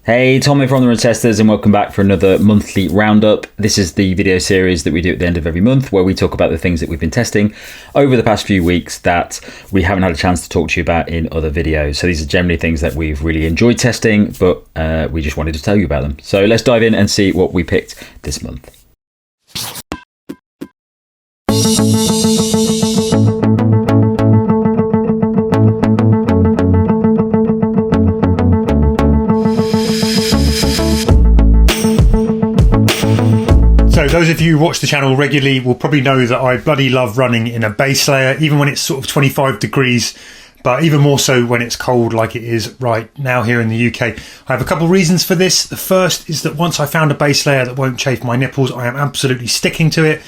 Hey, Tommy from the Run Testers, and welcome back for another monthly roundup. This is the video series that we do at the end of every month where we talk about the things that we've been testing over the past few weeks that we haven't had a chance to talk to you about in other videos. So these are generally things that we've really enjoyed testing, but we just wanted to tell you about them. So let's dive in and see what we picked this month. Those of you who watch the channel regularly will probably know that I bloody love running in a base layer, even when it's sort of 25 degrees, but even more so when it's cold like it is right now here in the UK. I have a couple of reasons for this. The first is that once I found a base layer that won't chafe my nipples, I am absolutely sticking to it.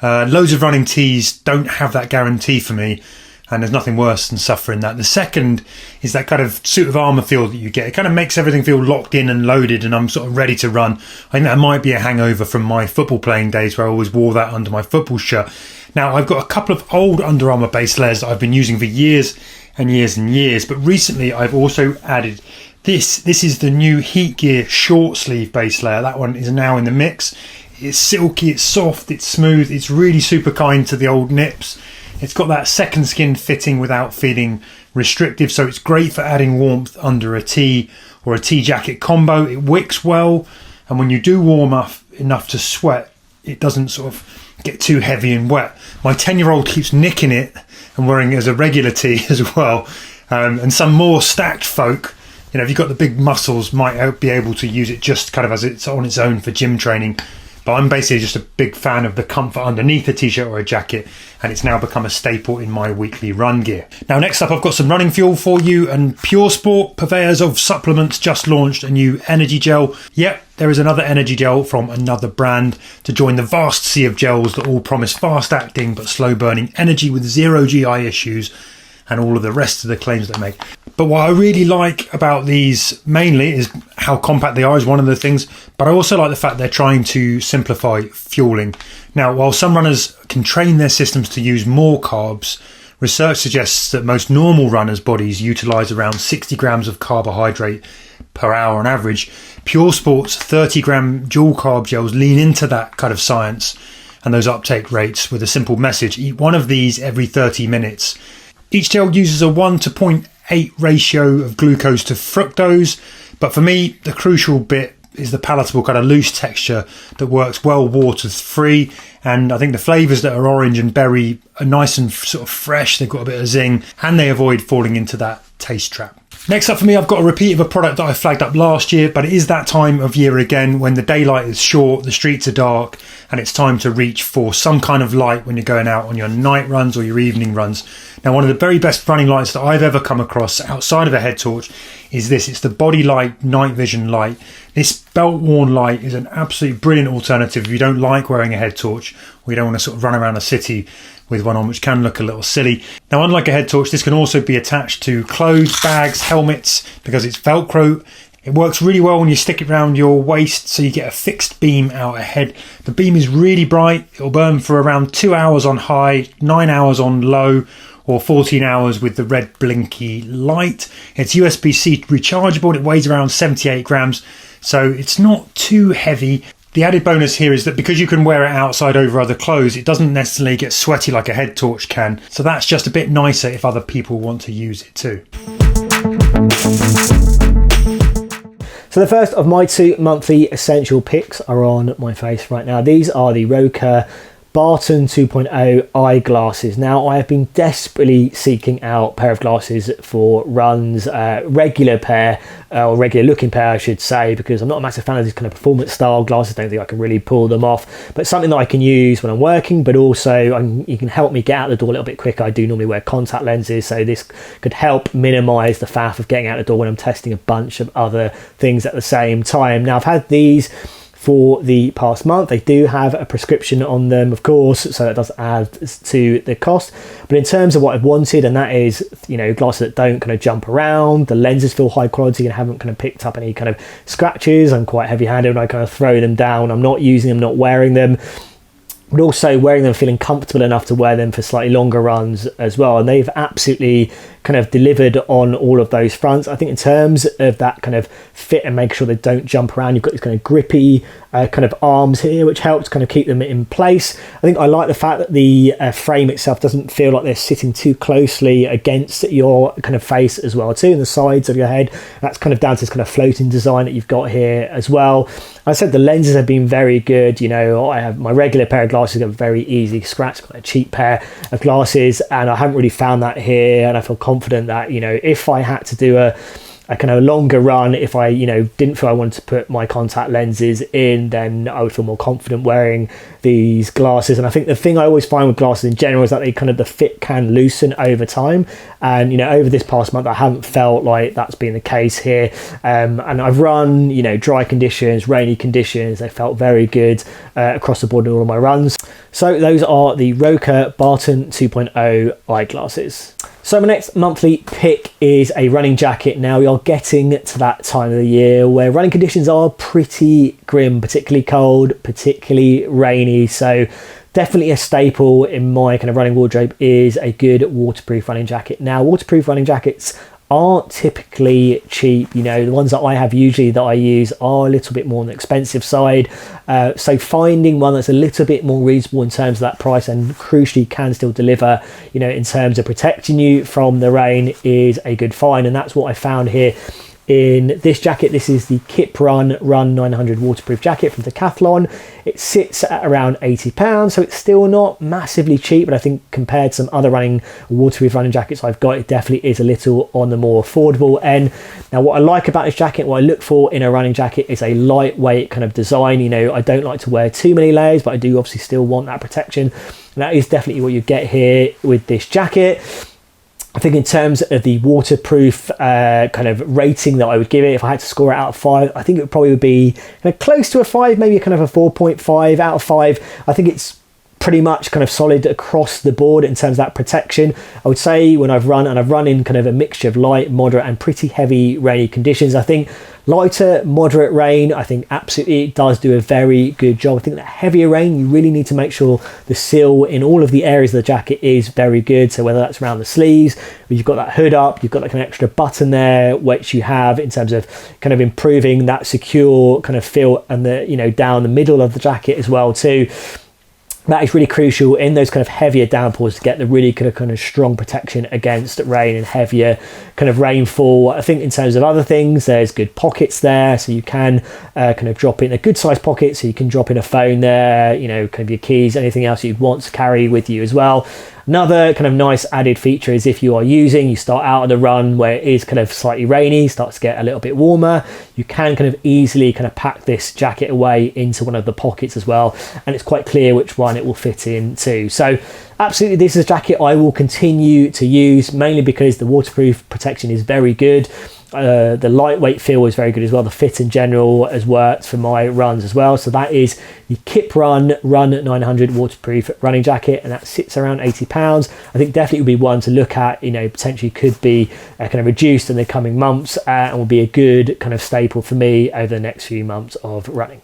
Loads of running tees don't have that guarantee for me, and there's nothing worse than suffering that. The second is that kind of suit of armour feel that you get. It kind of makes everything feel locked in and loaded, and I'm sort of ready to run. I think that might be a hangover from my football playing days where I always wore that under my football shirt. Now, I've got a couple of old Under Armour base layers that I've been using for years and years and years, but recently I've also added this. This is the new HeatGear short sleeve base layer. That one is now in the mix. It's silky, it's soft, it's smooth, it's really super kind to the old nips. It's got that second skin fitting without feeling restrictive, so it's great for adding warmth under a tee or a tee jacket combo. It wicks well, and when you do warm up enough to sweat, it doesn't sort of get too heavy and wet. My 10-year-old keeps nicking it and wearing it as a regular tee as well, and some more stacked folk, you know, if you've got the big muscles, might be able to use it just kind of as it's on its own for gym training. But I'm basically just a big fan of the comfort underneath a t-shirt or a jacket, and it's now become a staple in my weekly run gear. Now, next up, I've got some running fuel for you, and Puresport, purveyors of supplements, just launched a new energy gel. Yep, there is another energy gel from another brand to join the vast sea of gels that all promise fast-acting but slow-burning energy with zero GI issues and all of the rest of the claims they make. But what I really like about these mainly is how compact they are, is one of the things, but I also like the fact they're trying to simplify fueling. Now, while some runners can train their systems to use more carbs, research suggests that most normal runners' bodies utilise around 60 grams of carbohydrate per hour on average. Puresport's 30-gram dual carb gels lean into that kind of science and those uptake rates with a simple message: eat one of these every 30 minutes. Each gel uses a 1 to 0.8 ratio of glucose to fructose, but for me, the crucial bit is the palatable kind of loose texture that works well water-free, and I think the flavours that are orange and berry are nice and sort of fresh. They've got a bit of zing, and they avoid falling into that taste trap. Next up for me, I've got a repeat of a product that I flagged up last year, but it is that time of year again when the daylight is short, the streets are dark, and it's time to reach for some kind of light when you're going out on your night runs or your evening runs. Now, one of the very best running lights that I've ever come across outside of a head torch is this. It's the Bodylite night vision light. This belt-worn light is an absolutely brilliant alternative if you don't like wearing a head torch or you don't want to sort of run around a city with one on, which can look a little silly. Now, unlike a head torch, this can also be attached to clothes, bags, helmets, because it's Velcro. It works really well when you stick it around your waist, so you get a fixed beam out ahead. The beam is really bright. It'll burn for around 2 hours on high, 9 hours on low, or 14 hours with the red blinky light. It's USB-C rechargeable and it weighs around 78 grams, so it's not too heavy. The added bonus here is that because you can wear it outside over other clothes, it doesn't necessarily get sweaty like a head torch can. So that's just a bit nicer if other people want to use it too. So the first of my 2 monthly essential picks are on my face right now. These are the Roka Barton 2.0 eyeglasses. Now, I have been desperately seeking out a pair of glasses for runs, regular pair, or regular looking pair, I should say, because I'm not a massive fan of these kind of performance style glasses. I don't think I can really pull them off, but something that I can use when I'm working, but also you can help me get out the door a little bit quicker. I do normally wear contact lenses, so this could help minimize the faff of getting out the door when I'm testing a bunch of other things at the same time. Now, I've had these for the past month. They do have a prescription on them, of course, so that does add to the cost. But in terms of what I've wanted, and that is, you know, glasses that don't kind of jump around, the lenses feel high quality and haven't kind of picked up any kind of scratches. I'm quite heavy-handed when I kind of throw them down. I'm not using them, not wearing them. but also wearing them, feeling comfortable enough to wear them for slightly longer runs as well. And they've absolutely kind of delivered on all of those fronts. I think in terms of that kind of fit and make sure they don't jump around, you've got these kind of grippy kind of arms here, which helps kind of keep them in place. I think I like the fact that the frame itself doesn't feel like they're sitting too closely against your kind of face as well too, and the sides of your head. That's kind of down to this kind of floating design that you've got here as well. I said the lenses have been very good. You know, I have my regular pair of glasses, got a very easy scratch, got a cheap pair of glasses, and I haven't really found that here. And I feel confident that, you know, if I had to do a kind of longer run, if I, you know, didn't feel I wanted to put my contact lenses in, then I would feel more confident wearing these glasses. And I think the thing I always find with glasses in general is that they kind of, the fit can loosen over time. And, you know, over this past month, I haven't felt like that's been the case here. And I've run, you know, dry conditions, rainy conditions. They felt very good across the board in all of my runs. So those are the Roka Barton 2.0 eyeglasses. So my next monthly pick is a running jacket. Now we are getting to that time of the year where running conditions are pretty grim, particularly cold, particularly rainy. So definitely a staple in my kind of running wardrobe is a good waterproof running jacket. Now waterproof running jackets aren't typically cheap. You know, the ones that I have usually that I use are a little bit more on the expensive side. So finding one that's a little bit more reasonable in terms of that price and crucially can still deliver, you know, in terms of protecting you from the rain is a good find. And that's what I found here in this jacket. This is the Kiprun Run 900 waterproof jacket from Decathlon. It sits at around £80, so it's still not massively cheap, but I think compared to some other waterproof running jackets I've got, it definitely is a little on the more affordable end. Now what I like about this jacket, what I look for in a running jacket is a lightweight kind of design. You know, I don't like to wear too many layers, but I do obviously still want that protection. And that is definitely what you get here with this jacket. I think in terms of the waterproof kind of rating that I would give it, if I had to score it out of 5, I think it would probably be kind of close to a 5, maybe kind of a 4.5 out of 5. I think it's pretty much kind of solid across the board in terms of that protection. I would say when I've run in kind of a mixture of light, moderate and pretty heavy rainy conditions, I think lighter, moderate rain, I think absolutely it does do a very good job. I think that heavier rain, you really need to make sure the seal in all of the areas of the jacket is very good. So whether that's around the sleeves, where you've got that hood up, you've got like an extra button there, which you have in terms of kind of improving that secure kind of feel, and the, you know, down the middle of the jacket as well too. That is really crucial in those kind of heavier downpours to get the really kind of strong protection against rain and heavier kind of rainfall. I think in terms of other things, there's good pockets there, so you can kind of drop in a good sized pocket, so you can drop in a phone there, you know, kind of your keys, anything else you'd want to carry with you as well. Another kind of nice added feature is if you start out on the run where it is kind of slightly rainy, starts to get a little bit warmer, you can kind of easily kind of pack this jacket away into one of the pockets as well, and it's quite clear which one it will fit into. So absolutely, this is a jacket I will continue to use, mainly because the waterproof protection is very good. The lightweight feel is very good as well. The fit in general has worked for my runs as well. So that is the Kiprun Run 900 waterproof running jacket, and that sits around £80. I think definitely would be one to look at, you know, potentially could be kind of reduced in the coming months, and will be a good kind of staple for me over the next few months of running.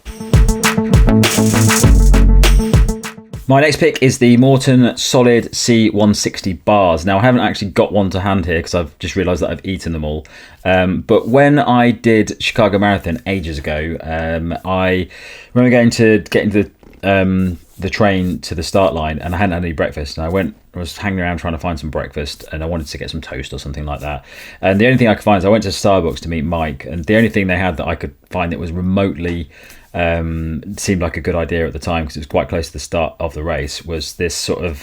My next pick is the Maurten Solid C160 bars. Now, I haven't actually got one to hand here because I've just realised that I've eaten them all. But when I did Chicago Marathon ages ago, I remember getting the train to the start line, and I hadn't had any breakfast. And I was hanging around trying to find some breakfast, and I wanted to get some toast or something like that. And the only thing I could find is I went to Starbucks to meet Mike, and the only thing they had that I could find that was remotely seemed like a good idea at the time, because it was quite close to the start of the race, was this sort of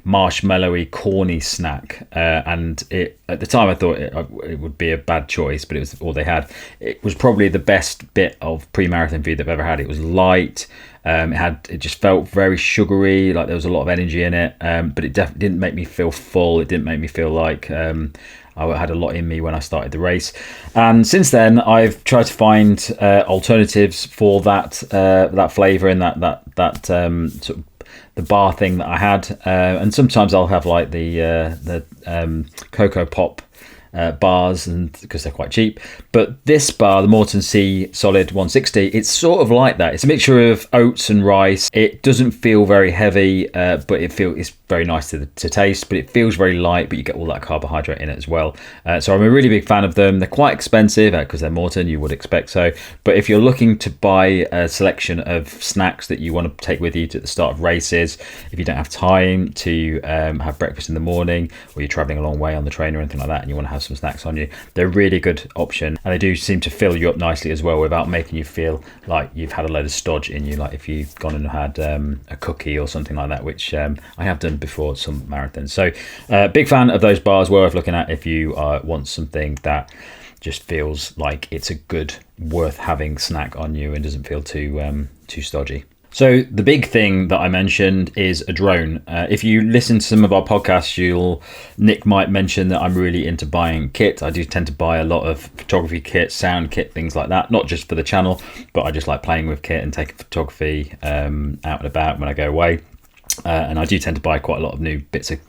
marshmallowy, corny snack. And at the time I thought it would be a bad choice, but it was all they had. It was probably the best bit of pre-marathon food they've ever had. It was light. It just felt very sugary, like there was a lot of energy in it, but it definitely didn't make me feel full. It didn't make me feel like I had a lot in me when I started the race. And since then, I've tried to find alternatives for that flavour and that sort of the bar thing that I had. And sometimes I'll have like the Cocoa Pop bars, and because they're quite cheap. But this bar, the Maurten Solid 160, it's sort of like that. It's a mixture of oats and rice. It doesn't feel very heavy, but it's very nice to taste, but it feels very light, but you get all that carbohydrate in it as well. So I'm a really big fan of them. They're quite expensive because they're Maurten, you would expect so. But if you're looking to buy a selection of snacks that you want to take with you to the start of races, if you don't have time to have breakfast in the morning, or you're traveling a long way on the train or anything like that, and you want to have some snacks on you, they're a really good option. And they do seem to fill you up nicely as well without making you feel like you've had a load of stodge in you, like if you've gone and had a cookie or something like that, which I have done before some marathons. So big fan of those bars, worth looking at if you want something that just feels like it's a good, worth having snack on you and doesn't feel too stodgy. So the big thing that I mentioned is a drone. If you listen to some of our podcasts, Nick might mention that I'm really into buying kit. I do tend to buy a lot of photography kit, sound kit, things like that, not just for the channel, but I just like playing with kit and taking photography out and about when I go away. And I do tend to buy quite a lot of new bits of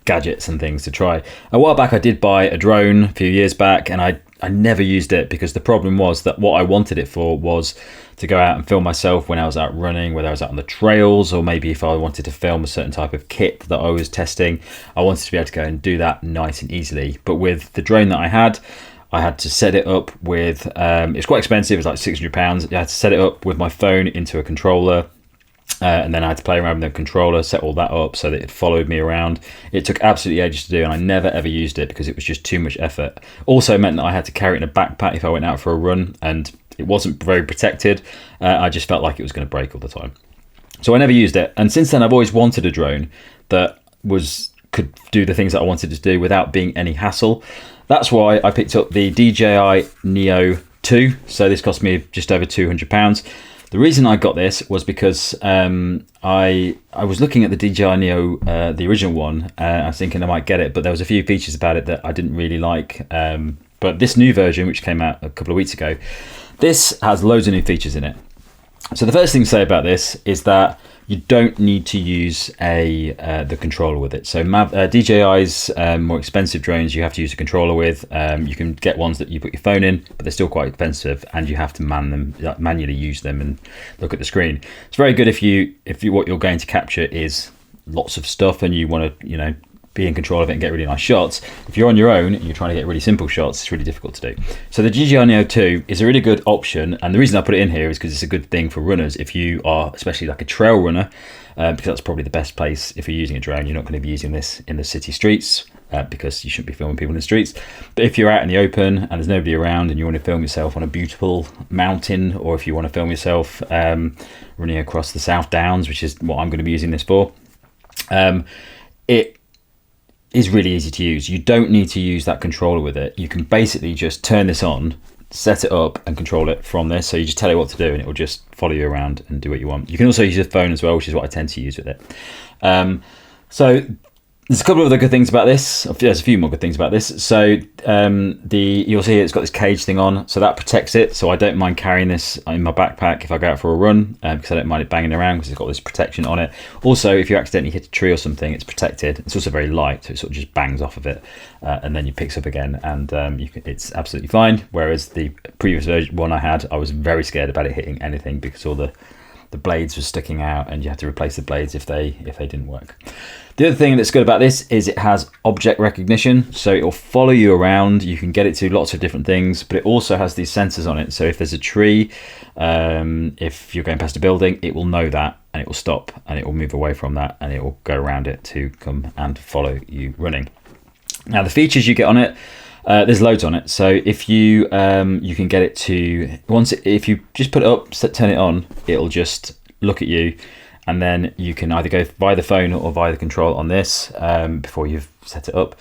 gadgets and things to try. A while back I did buy a drone a few years back, and I never used it because the problem was that what I wanted it for was to go out and film myself when I was out running, whether I was out on the trails, or maybe if I wanted to film a certain type of kit that I was testing, I wanted to be able to go and do that nice and easily. But with the drone that I had to set it up with, it's quite expensive, it was like £600. I had to set it up with my phone into a controller, and then I had to play around with the controller, set all that up so that it followed me around. It took absolutely ages to do, and I never ever used it because it was just too much effort. Also meant that I had to carry it in a backpack if I went out for a run, and it wasn't very protected. I just felt like it was going to break all the time. So I never used it. And since then, I've always wanted a drone that could do the things that I wanted to do without being any hassle. That's why I picked up the DJI Noe 2. So this cost me just over £200. The reason I got this was because I was looking at the DJI Noe, the original one. I was thinking I might get it, but there was a few features about it that I didn't really like. But this new version, which came out a couple of weeks ago, this has loads of new features in it. So the first thing to say about this is that you don't need to use the controller with it. So DJI's more expensive drones, you have to use a controller with. You can get ones that you put your phone in, but they're still quite expensive, and you have to manually use them and look at the screen. It's very good if you what you're going to capture is lots of stuff and you want to be in control of it and get really nice shots. If you're on your own and you're trying to get really simple shots, it's really difficult to do. So the DJI Noe 2 is a really good option, and the reason I put it in here is because it's a good thing for runners. If you are especially like a trail runner, because that's probably the best place if you're using a drone. You're not going to be using this in the city streets because you shouldn't be filming people in the streets. But if you're out in the open and there's nobody around and you want to film yourself on a beautiful mountain, or if you want to film yourself running across the South Downs, which is what I'm going to be using this for, it is really easy to use. You don't need to use that controller with it. You can basically just turn this on, set it up and control it from this. So you just tell it what to do and it will just follow you around and do what you want. You can also use your phone as well, which is what I tend to use with it. So there's a couple of other good things about this. There's a few more good things about this. So you'll see it's got this cage thing on, so that protects it. So I don't mind carrying this in my backpack if I go out for a run, because I don't mind it banging around because it's got this protection on it. Also, if you accidentally hit a tree or something, it's protected. It's also very light, so it sort of just bangs off of it, and then it picks up again, and it's absolutely fine. Whereas the previous one I had, I was very scared about it hitting anything because all the blades were sticking out, and you had to replace the blades if they didn't work. The other thing that's good about this is it has object recognition, so it will follow you around. You can get it to lots of different things, but it also has these sensors on it. So if there's a tree, if you're going past a building, it will know that, and it will stop, and it will move away from that, and it will go around it to come and follow you running. Now the features you get on it, there's loads on it. So if you can get it to if you just put it up, turn it on, it'll just look at you, and then you can either go via the phone or via the control on this before you've set it up,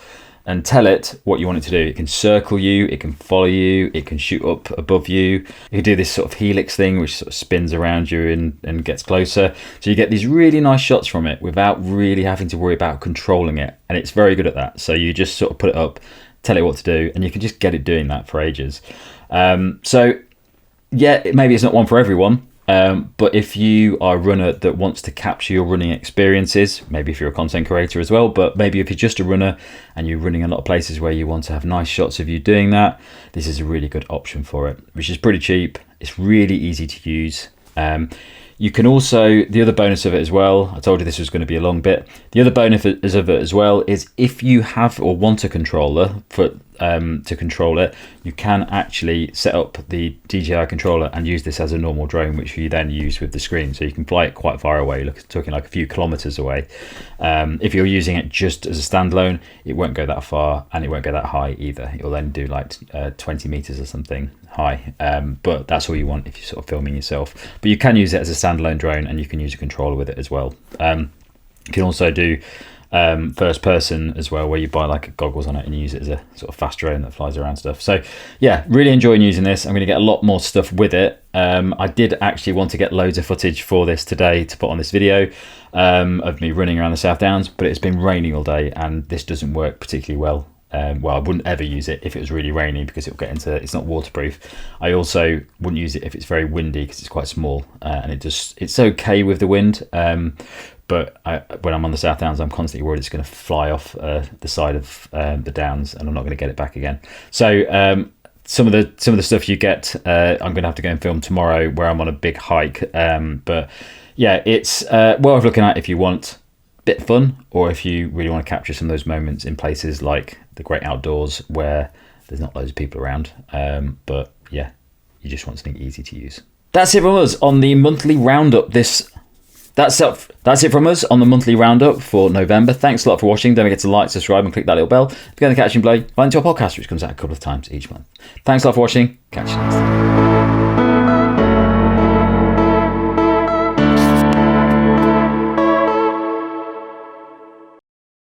and tell it what you want it to do. It can circle you, it can follow you, it can shoot up above you. You can do this sort of helix thing, which sort of spins around you and gets closer. So you get these really nice shots from it without really having to worry about controlling it, and it's very good at that. So you just sort of put it up, tell it what to do, and you can just get it doing that for ages. So yeah, maybe it's not one for everyone, But if you are a runner that wants to capture your running experiences, maybe if you're a content creator as well, but maybe if you're just a runner and you're running a lot of places where you want to have nice shots of you doing that, this is a really good option for it, which is pretty cheap. It's really easy to use. You can also, the other bonus of it as well, I told you this was going to be a long bit. The other bonus of it as well is if you have or want a controller to control it, you can actually set up the DJI controller and use this as a normal drone, which you then use with the screen. So you can fly it quite far away, talking like a few kilometers away. If you're using it just as a standalone, it won't go that far and it won't go that high either. It'll then do like 20 meters or something high, but that's all you want if you're sort of filming yourself. But you can use it as a standalone drone and you can use a controller with it as well. You can also do first person as well, where you buy like goggles on it and use it as a sort of fast drone that flies around stuff. So yeah, really enjoying using this. I'm going to get a lot more stuff with it. I did actually want to get loads of footage for this today to put on this video of me running around the South Downs, but it's been raining all day and this doesn't work particularly well. Well, I wouldn't ever use it if it was really rainy because it'll get into, it's not waterproof. I also wouldn't use it if it's very windy because it's quite small and it's okay with the wind. But when I'm on the South Downs, I'm constantly worried it's going to fly off the side of the downs and I'm not going to get it back again. So some of the stuff you get, I'm going to have to go and film tomorrow where I'm on a big hike. But yeah, it's worth looking at if you want a bit of fun or if you really want to capture some of those moments in places like the great outdoors where there's not loads of people around. But yeah, you just want something easy to use. That's it from us on the monthly roundup. That's it from us on the monthly roundup for November. Thanks a lot for watching. Don't forget to like, subscribe and click that little bell. If you're going to catch and play, find your podcast, which comes out a couple of times each month. Thanks a lot for watching. Catch you next time.